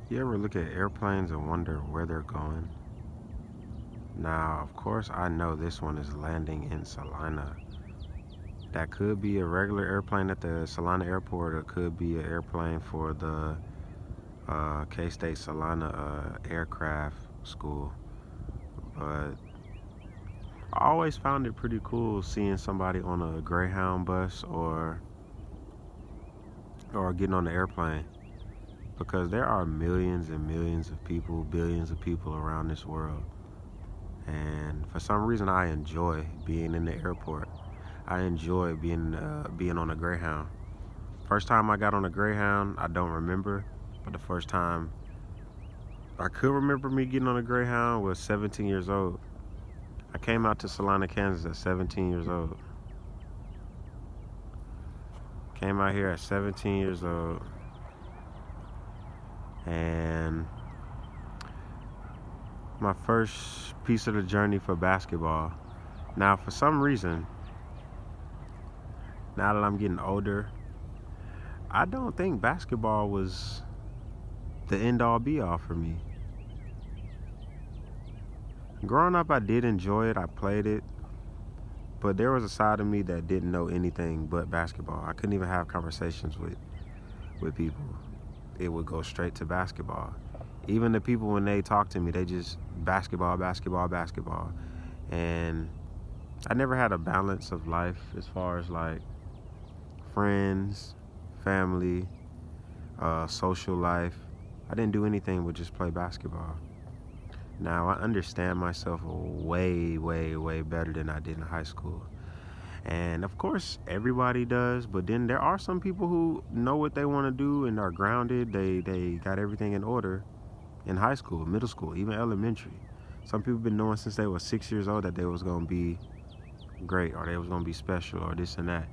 You ever look at airplanes and wonder where they're going? Now, of course, I know this one is landing in Salina. That could be a regular airplane at the Salina airport, or it could be an airplane for the K-State Salina aircraft school. But I always found it pretty cool seeing somebody on a Greyhound bus or getting on the airplane, because there are millions and millions of people, billions of people around this world. And for some reason, I enjoy being in the airport. I enjoy being on a Greyhound. First time I got on a Greyhound, I don't remember, but the first time I could remember me getting on a Greyhound was 17 years old. I came out to Salina, Kansas at 17 years old. Came out here at 17 years old, and my first piece of the journey for basketball. Now, for some reason, now that I'm getting older, I don't think basketball was the end all be all for me. Growing up, I did enjoy it, I played it, but there was a side of me that didn't know anything but basketball. I couldn't even have conversations with people. It would go straight to basketball. Even the people, when they talk to me, they just basketball, basketball, basketball. And I never had a balance of life as far as like friends, family, social life. I didn't do anything but just play basketball. Now I understand myself way, way, way better than I did in high school. And of course, everybody does, but then there are some people who know what they want to do and are grounded. They got everything in order in high school, middle school, even elementary. Some people been knowing since they were 6 years old that they was gonna be great, or they was gonna be special, or this and that.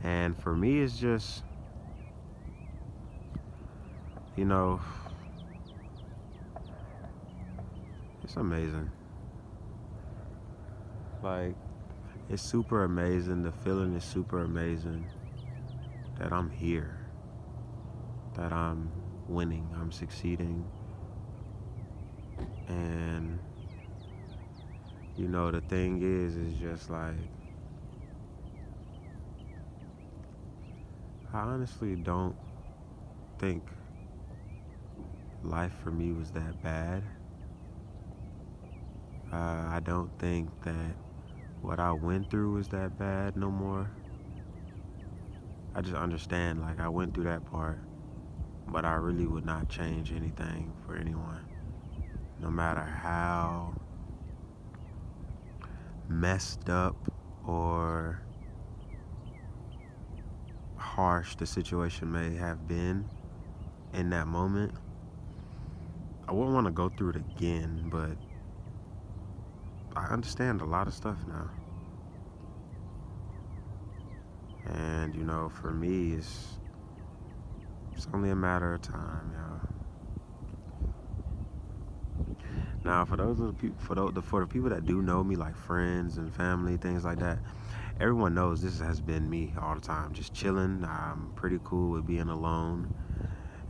And for me, it's just, you know, it's amazing. Like, it's super amazing. The feeling is super amazing that I'm here, that I'm winning, I'm succeeding. And, the thing is just like, I honestly don't think life for me was that bad. I don't think that what I went through was that bad no more. I just understand, like, I went through that part, but I really would not change anything for anyone. No matter how messed up or harsh the situation may have been in that moment, I wouldn't want to go through it again, but I understand a lot of stuff now. And, for me, it's only a matter of time, Now, for those of the people, for the people that do know me, like friends and family, things like that, everyone knows this has been me all the time, just chilling. I'm pretty cool with being alone,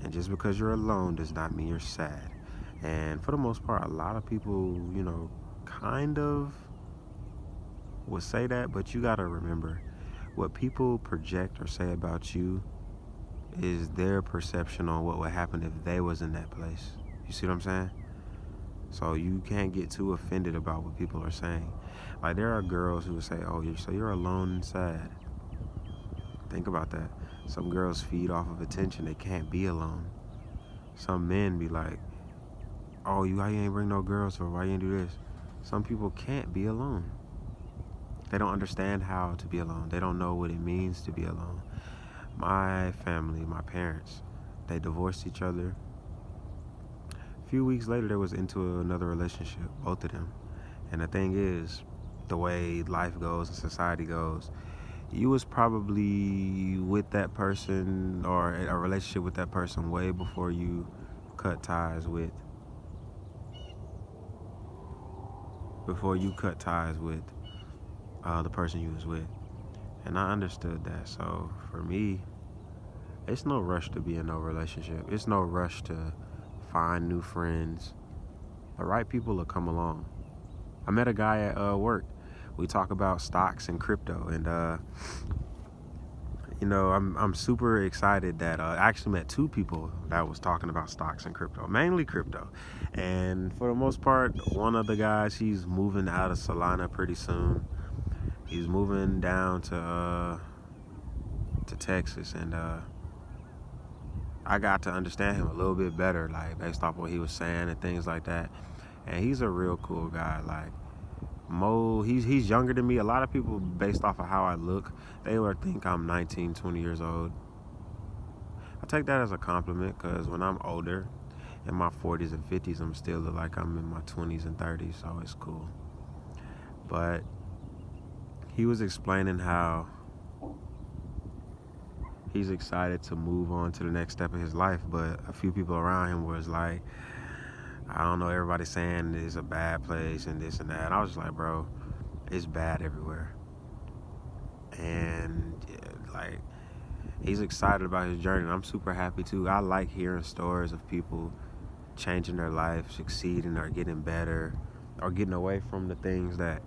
and just because you're alone does not mean you're sad. And for the most part, a lot of people, kind of would say that, but you gotta remember, what people project or say about you is their perception on what would happen if they was in that place. You see what I'm saying? So you can't get too offended about what people are saying. Like, there are girls who would say, "Oh, you're alone and sad." Think about that. Some girls feed off of attention. They can't be alone. Some men be like, "Oh, why you ain't bring no girls, or why you ain't do this?" Some people can't be alone. They don't understand how to be alone. They don't know what it means to be alone. My family, my parents, they divorced each other. A few weeks later, they was into another relationship, both of them. And the thing is, the way life goes and society goes, you was probably with that person or in a relationship with that person way before you cut ties with the person you was with. And I understood that. So for me, it's no rush to be in no relationship. It's no rush to find new friends. The right people will come along. I met a guy at work. We talk about stocks and crypto, and I'm super excited that I actually met two people that was talking about stocks and crypto, mainly crypto. And for the most part, one of the guys, he's moving out of Solana pretty soon. He's moving down to Texas, and I got to understand him a little bit better, like based off what he was saying and things like that. And he's a real cool guy. Like he's younger than me. A lot of people, based off of how I look, they would think I'm 19, 20 years old. I take that as a compliment, because when I'm older, in my 40s and 50s, I'm still look like I'm in my 20s and 30s, so it's cool. But he was explaining how he's excited to move on to the next step of his life, but a few people around him was like, I don't know, everybody's saying it's a bad place and this and that. And I was just like, bro, it's bad everywhere. And like, he's excited about his journey, and I'm super happy too. I like hearing stories of people changing their life, succeeding, or getting better, or getting away from the things that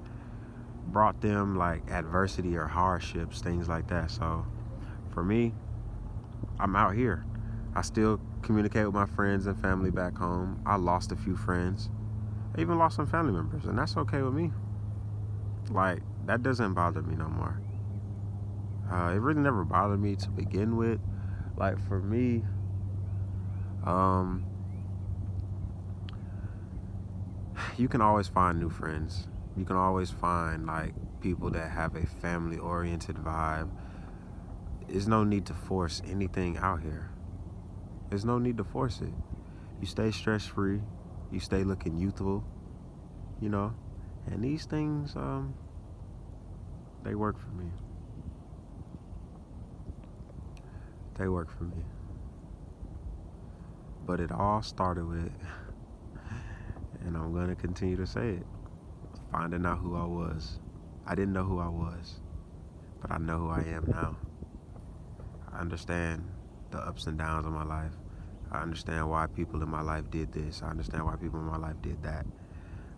brought them like adversity or hardships, things like that. So for me, I'm out here. I still communicate with my friends and family back home. I lost a few friends. I even lost some family members, and that's okay with me. Like, that doesn't bother me no more. It really never bothered me to begin with. Like, for me, you can always find new friends. You can always find like people that have a family-oriented vibe. There's no need to force anything out here. There's no need to force it. You stay stress-free. You stay looking youthful, you know. And these things, they work for me. They work for me. But it all started with, and I'm going to continue to say it, finding out who I was. I didn't know who I was, but I know who I am now. I understand the ups and downs of my life. I understand why people in my life did this. I understand why people in my life did that.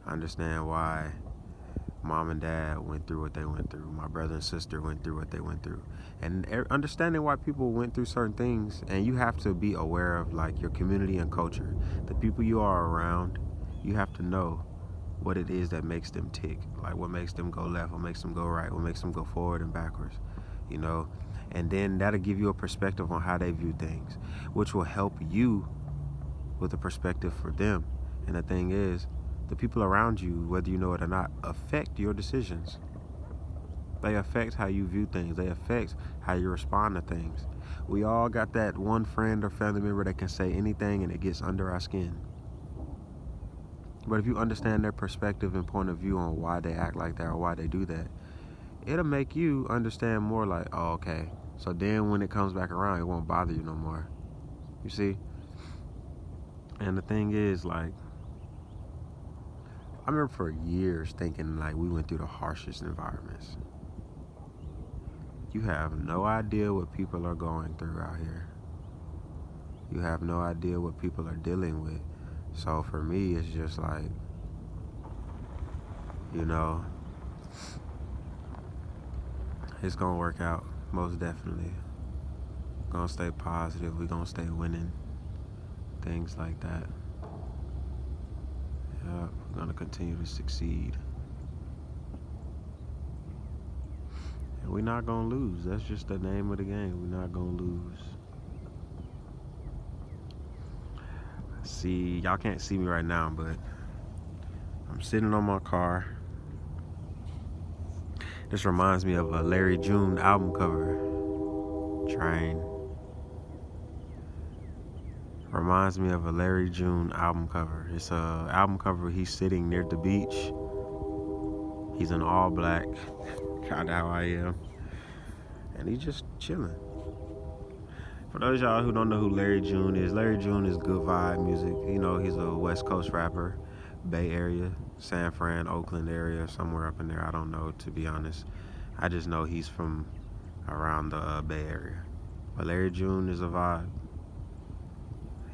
I understand why mom and dad went through what they went through. My brother and sister went through what they went through. And understanding why people went through certain things, and you have to be aware of like your community and culture. The people you are around, you have to know what it is that makes them tick. Like what makes them go left, what makes them go right, what makes them go forward and backwards, you know? And then that'll give you a perspective on how they view things, which will help you with a perspective for them. And the thing is, the people around you, whether you know it or not, affect your decisions. They affect how you view things. They affect how you respond to things. We all got that one friend or family member that can say anything and it gets under our skin. But if you understand their perspective and point of view on why they act like that or why they do that, it'll make you understand more like, oh, okay. So then when it comes back around, it won't bother you no more. You see? And the thing is, like, I remember for years thinking like we went through the harshest environments. You have no idea what people are going through out here. You have no idea what people are dealing with. So for me, it's just like, you know, it's gonna work out, most definitely. Gonna stay positive, we're gonna stay winning, things like that. Yeah, we're gonna continue to succeed. And we're not gonna lose. That's just the name of the game. We're not gonna lose. See, y'all can't see me right now, but I'm sitting on my car. This reminds me of a Larry June album cover. Train. Reminds me of a Larry June album cover. It's a album cover. He's sitting near the beach. He's in all black, kind of how I am, and he's just chilling. For those of y'all who don't know who Larry June is good vibe music. You know, he's a West Coast rapper, Bay Area, San Fran, Oakland area, somewhere up in there. I don't know, to be honest. I just know he's from around the Bay Area. But Larry June is a vibe.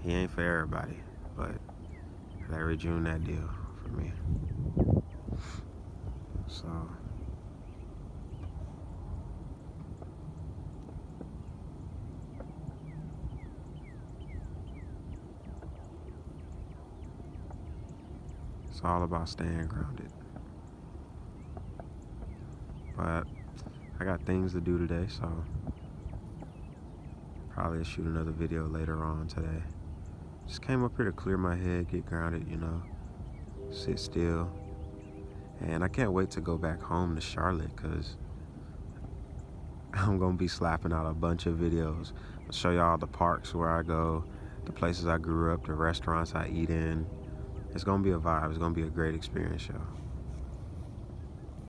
He ain't for everybody. but Larry June that deal for me. So it's all about staying grounded. But I got things to do today, so probably shoot another video later on today. Just came up here to clear my head, get grounded, sit still. And I can't wait to go back home to Charlotte because I'm going to be slapping out a bunch of videos. I'll show y'all the parks where I go, the places I grew up, the restaurants I eat in. It's going to be a vibe. It's going to be a great experience, y'all.